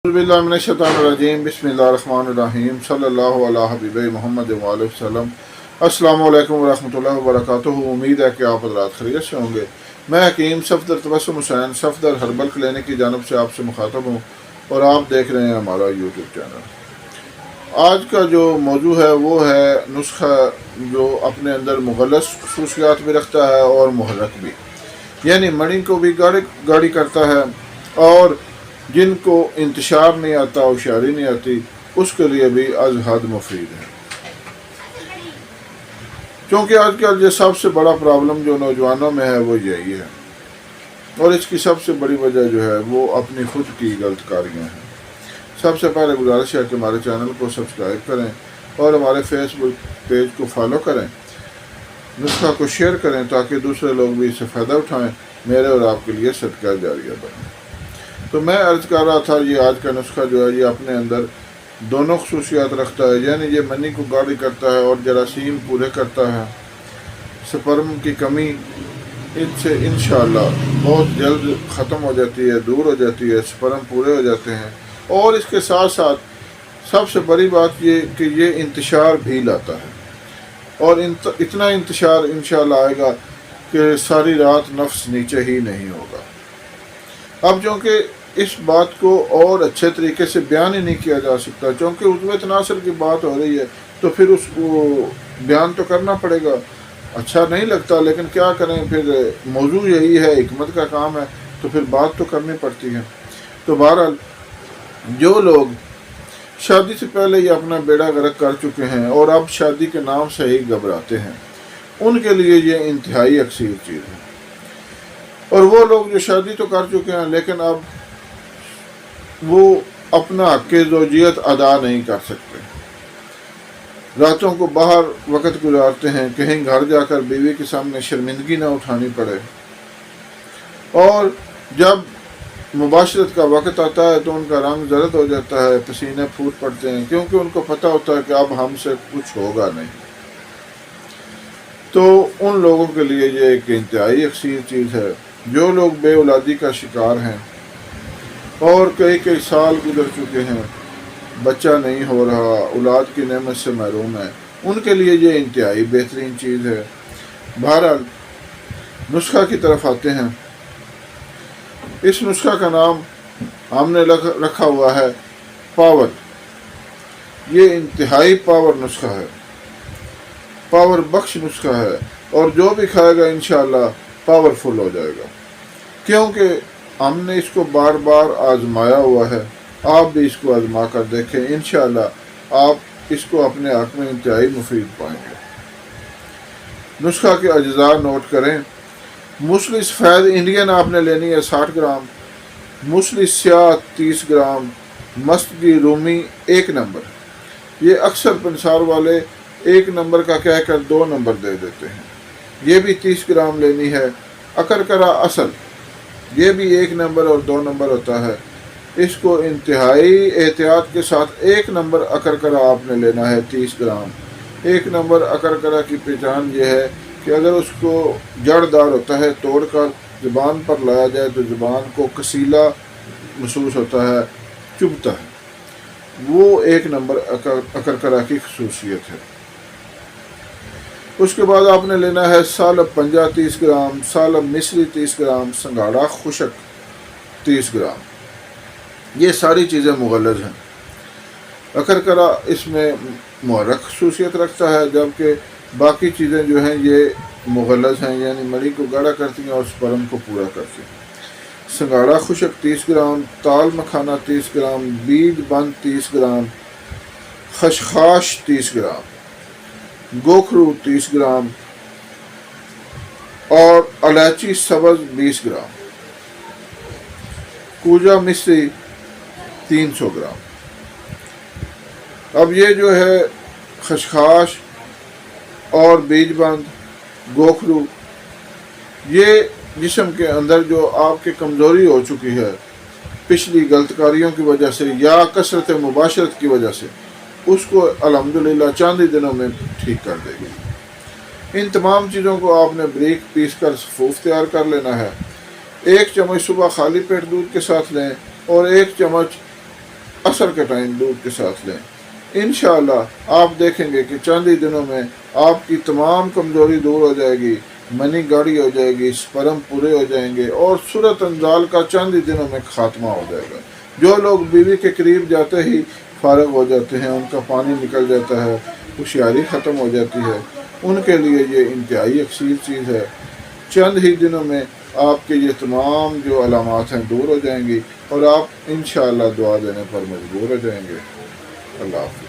बिस्मिल्लाहिर्रहमानिर्रहीम बिस्मिल्लाहिर्रहमानिर्रहीम सल्लल्लाहु अला हबीब मोहम्मद व अलैहि वसल्लम। अस्सलामु अलैकुम व रहमतुल्लाहि व बरकातुहू। उम्मीद है कि आप हज़रात खैरियत से होंगे। मैं हकीम सफदर तबस्सुम हुसैन सफदर हर्बल क्लिनिक की जानब से आपसे मुखातब हूँ और आप देख रहे हैं हमारा यूट्यूब चैनल। आज का जो मौजू है वो है नुस्खा जो अपने अंदर मुगल्लस खसूसियात भी रखता है और मुहर्रक भी, यानी मणि को भी गाढ़ी करता है, और जिनको इंतशार नहीं आता, होशियारी नहीं आती, उसके लिए भी अज हद मुफीद है। क्योंकि आजकल जो सबसे बड़ा प्रॉब्लम जो नौजवानों में है वो यही है, और इसकी सबसे बड़ी वजह जो है वो अपनी खुद की गलतकारियाँ हैं। सबसे पहले गुजारिश है कि हमारे चैनल को सब्सक्राइब करें और हमारे फेसबुक पेज को फॉलो करें, नुस्खा को शेयर करें ताकि दूसरे लोग भी इससे फ़ायदा उठाएं, मेरे और आपके लिए सदका जारिया बने। तो मैं अर्ज़ कर रहा था, ये आज का नुस्खा जो है ये अपने अंदर दोनों खसूसियात रखता है, यानी ये मनी को गाढ़ी करता है और जरासीम पूरे करता है। स्पर्म की कमी इनसे इंशाअल्लाह बहुत जल्द ख़त्म हो जाती है, दूर हो जाती है, स्पर्म पूरे हो जाते हैं। और इसके साथ साथ सबसे बड़ी बात ये कि ये इंतशार भी लाता है, और इतना इंतशार इंशाअल्लाह आएगा कि सारी रात नफ्स नीचे ही नहीं होगा। अब चूँकि इस बात को और अच्छे तरीके से बयान ही नहीं किया जा सकता, क्योंकि उज़्वे तनासुर की बात हो रही है तो फिर उसको बयान तो करना पड़ेगा। अच्छा नहीं लगता, लेकिन क्या करें, फिर मौजू यही है, हिकमत का काम है, तो फिर बात तो करनी पड़ती है। तो बहरहाल जो लोग शादी से पहले ही अपना बेड़ा गर्क कर चुके हैं और अब शादी के नाम से ही घबराते हैं, उनके लिए ये इंतहाई अक्सीर चीज़ है। और वो लोग जो शादी तो कर चुके हैं लेकिन अब वो अपना हक़ ज़ौजियत अदा नहीं कर सकते, रातों को बाहर वक़्त गुजारते हैं, कहीं घर जाकर बीवी के सामने शर्मिंदगी ना उठानी पड़े, और जब मुबाशरत का वक़्त आता है तो उनका रंग जर्द हो जाता है, पसीने फूट पड़ते हैं, क्योंकि उनको पता होता है कि अब हमसे कुछ होगा नहीं। तो उन लोगों के लिए ये एक इंतहाई अक्सीर चीज़ है। जो लोग बे औलादी का शिकार हैं और कई कई साल गुजर चुके हैं, बच्चा नहीं हो रहा, औलाद की नेमत से महरूम है, उनके लिए ये इंतहाई बेहतरीन चीज़ है। बहरहाल नुस्खा की तरफ आते हैं। इस नुस्खा का नाम हमने रखा हुआ है पावर। ये इंतहाई पावर नुस्खा है, पावर बख्श नुस्खा है, और जो भी खाएगा इंशाअल्लाह पावरफुल हो जाएगा, क्योंकि हमने इसको बार बार आजमाया हुआ है। आप भी इसको आजमा कर देखें, इंशाअल्लाह आप इसको अपने हक़ में इंतहाई मुफीद पाएंगे। नुस्खा के अज्जा नोट करें। मूसली सफ़ेद इंडियन आपने लेनी है 60 ग्राम, मूसली स्याह 30 ग्राम, मस्त की रूमी 1 नंबर। ये अक्सर पंसार वाले 1 नंबर का कहकर 2 नंबर दे देते हैं, ये भी 30 ग्राम लेनी है। अकरकरा असल, ये भी 1 नंबर और 2 नंबर होता है। इसको इंतहाई एहतियात के साथ 1 नंबर अकरकरा आपने लेना है 30 ग्राम। 1 नंबर अकरकरा की पहचान ये है कि अगर उसको जड़दार होता है तोड़कर ज़ुबान पर लाया जाए तो ज़ुबान को कसीला महसूस होता है, चुभता है, वो 1 नंबर अकरकरा की खसूसियत है। उसके बाद आपने लेना है सालब पंजा 30 ग्राम, सालब मिस्री 30 ग्राम, संगाड़ा खुशक 30 ग्राम। ये सारी चीज़ें मुगल्लज़ हैं। अकरकरा इसमें मुहर्रक खसूसियत रखता है, जबकि बाकी चीज़ें जो हैं ये मुगल्लज़ हैं, यानी मणि को गाढ़ा करती हैं और स्पर्म को पूरा करती हैं। संगाड़ा खुशक 30 ग्राम, ताल मखाना 30 ग्राम, बीज बंद 30 ग्राम, खशखाश 30 ग्राम, गोखरू 30 ग्राम और इलायची सब्ज़ 20 ग्राम, कूजा मिश्री 300 ग्राम। अब ये जो है खशखाश और बीजबंद, गोखरू, ये जिस्म के अंदर जो आपके कमज़ोरी हो चुकी है पिछली गलतकारियों की वजह से या कसरत मुबाशरत की वजह से, उसको अल्हम्दुलिल्लाह चंद ही दिनों में ठीक कर देगी। इन तमाम चीज़ों को आपने बारीक पीस कर सफूफ तैयार कर लेना है। 1 चम्मच सुबह खाली पेट दूध के साथ लें और 1 चम्मच عصر کے ٹائم دودھ کے ساتھ لیں، انشاءاللہ آپ دیکھیں گے کہ چند ہی دنوں میں آپ کی تمام کمزوری دور ہو جائے گی، منی گاڑی ہو جائے گی، سپرم پورے ہو جائیں گے، اور صورت انزال کا چند ہی دنوں میں خاتمہ ہو جائے گا۔ جو لوگ بیوی کے قریب جاتے ہی فارغ ہو جاتے ہیں، ان کا پانی نکل جاتا ہے، ہوشیاری ختم ہو جاتی ہے، ان کے لیے یہ انتہائی یکسیر چیز ہے۔ چند ہی دنوں میں آپ کے یہ تمام جو علامات ہیں دور ہو جائیں گی، اور آپ انشاءاللہ دعا دینے پر مجبور ہو جائیں گے۔ اللہ حافظ۔